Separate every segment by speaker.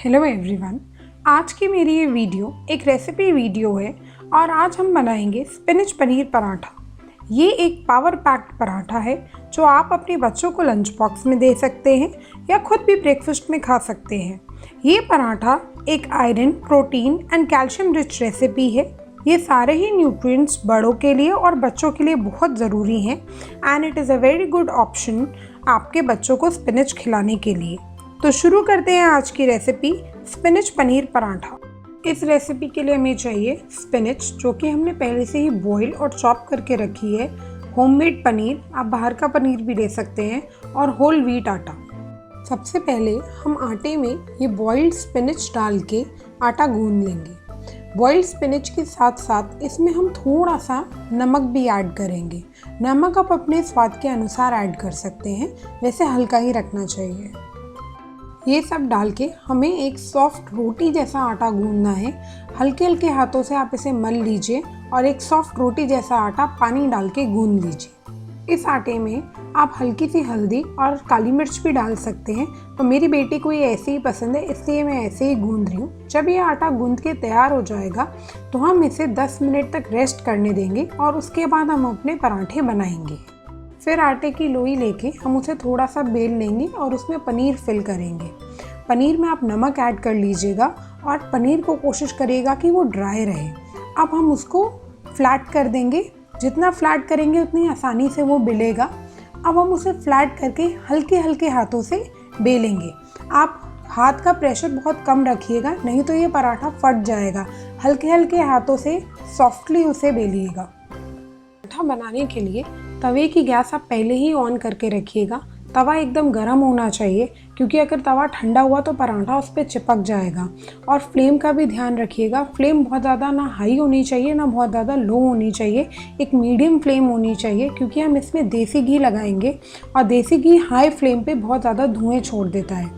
Speaker 1: Hello everyone, आज की मेरी ये वीडियो एक रेसिपी वीडियो है और आज हम बनाएंगे स्पिनच पनीर पराठा। ये एक पावर पैक्ड पराठा है जो आप अपने बच्चों को लंच बॉक्स में दे सकते हैं या खुद भी ब्रेकफास्ट में खा सकते हैं। ये पराठा एक iron, protein and calcium rich recipe है। ये सारे ही न्यूट्रिएंट्स बड़ों के लिए और बच्चों के लिए बहुत ज़रूरी हैं and it is a very good option आपके बच्चों को स्पिनच खिलाने के लिए। तो शुरू करते हैं आज की रेसिपी स्पिनच पनीर पराठा। इस रेसिपी के लिए हमें चाहिए स्पिनच, जो कि हमने पहले से ही बॉईल और चॉप करके रखी है, होममेड पनीर, आप बाहर का पनीर भी ले सकते हैं, और होल व्हीट आटा। सबसे पहले हम आटे में ये बॉइल्ड स्पिनच डाल के आटा गूंद लेंगे। बॉइल्ड स्पिनच के साथ साथ इसमें हम थोड़ा सा नमक भी ऐड करेंगे। नमक आप अपने स्वाद के अनुसार ऐड कर सकते हैं, वैसे हल्का ही रखना चाहिए। ये सब डाल के हमें एक सॉफ्ट रोटी जैसा आटा गूंदना है। हल्के हल्के हाथों से आप इसे मल लीजिए और एक सॉफ्ट रोटी जैसा आटा पानी डाल के गूंद लीजिए। इस आटे में आप हल्की सी हल्दी और काली मिर्च भी डाल सकते हैं। तो मेरी बेटी को ये ऐसे ही पसंद है, इसलिए मैं ऐसे ही गूंद रही हूँ। जब ये आटा गूंद के तैयार हो जाएगा तो हम इसे 10 मिनट तक रेस्ट करने देंगे और उसके बाद हम अपने पराठे बनाएंगे। फिर आटे की लोई लेके हम उसे थोड़ा सा बेल लेंगे और उसमें पनीर फिल करेंगे। पनीर में आप नमक ऐड कर लीजिएगा और पनीर को कोशिश करिएगा कि वो ड्राई रहे। अब हम उसको फ्लैट कर देंगे। जितना फ्लैट करेंगे उतनी आसानी से वो बेलेगा। अब हम उसे फ्लैट करके हल्के हल्के हाथों से बेलेंगे। आप हाथ का प्रेशर बहुत कम रखिएगा, नहीं तो ये पराठा फट जाएगा। हल्के हल्के हाथों से सॉफ्टली उसे बेलिएगा। पराठा बनाने के लिए तवे की गैस आप पहले ही ऑन करके रखिएगा। तवा एकदम गर्म होना चाहिए, क्योंकि अगर तवा ठंडा हुआ तो पराठा उस पर चिपक जाएगा। और फ्लेम का भी ध्यान रखिएगा। फ्लेम बहुत ज़्यादा ना हाई होनी चाहिए ना बहुत ज़्यादा लो होनी चाहिए, एक मीडियम फ्लेम होनी चाहिए, क्योंकि हम इसमें देसी घी लगाएंगे और देसी घी हाई फ्लेम पे बहुत ज़्यादा धुएँ छोड़ देता है।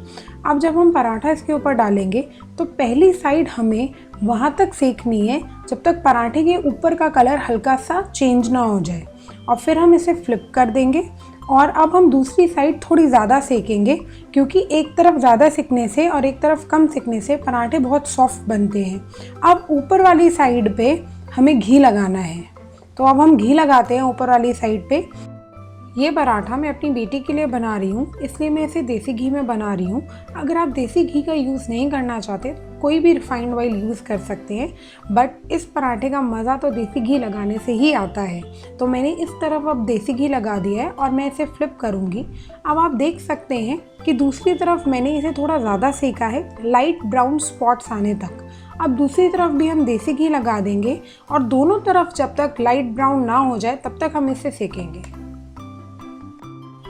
Speaker 1: अब जब हम पराठा इसके ऊपर डालेंगे तो पहली साइड हमें वहाँ तक सेकनी है जब तक पराठे के ऊपर का कलर हल्का सा चेंज ना हो जाए, और फिर हम इसे फ्लिप कर देंगे। और अब हम दूसरी साइड थोड़ी ज़्यादा सेकेंगे, क्योंकि एक तरफ ज़्यादा सिकने से और एक तरफ कम सिकने से पराठे बहुत सॉफ्ट बनते हैं। अब ऊपर वाली साइड पे हमें घी लगाना है, तो अब हम घी लगाते हैं ऊपर वाली साइड पे। ये पराठा मैं अपनी बेटी के लिए बना रही हूँ, इसलिए मैं इसे देसी घी में बना रही हूँ। अगर आप देसी घी का यूज़ नहीं करना चाहते तो कोई भी रिफाइंड ऑयल यूज़ कर सकते हैं, बट इस पराठे का मज़ा तो देसी घी लगाने से ही आता है। तो मैंने इस तरफ अब देसी घी लगा दिया है और मैं इसे फ्लिप करूँगी। अब आप देख सकते हैं कि दूसरी तरफ मैंने इसे थोड़ा ज़्यादा सेका है, लाइट ब्राउन स्पॉट्स आने तक। अब दूसरी तरफ भी हम देसी घी लगा देंगे और दोनों तरफ जब तक लाइट ब्राउन ना हो जाए तब तक हम इसे सेकेंगे।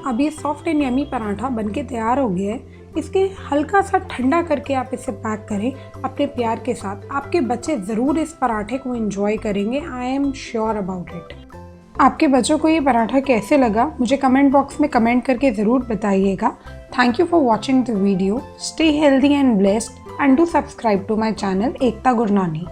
Speaker 1: अब ये सॉफ्ट एंड यमी पराठा बनके तैयार हो गया है। इसके हल्का सा ठंडा करके आप इसे पैक करें अपने प्यार के साथ। आपके बच्चे ज़रूर इस पराठे को एंजॉय करेंगे, I am sure about it. आपके बच्चों को ये पराठा कैसे लगा मुझे कमेंट बॉक्स में कमेंट करके ज़रूर बताइएगा। Thank you for watching the video. Stay healthy and blessed and do subscribe to my channel Ekta Gurnani.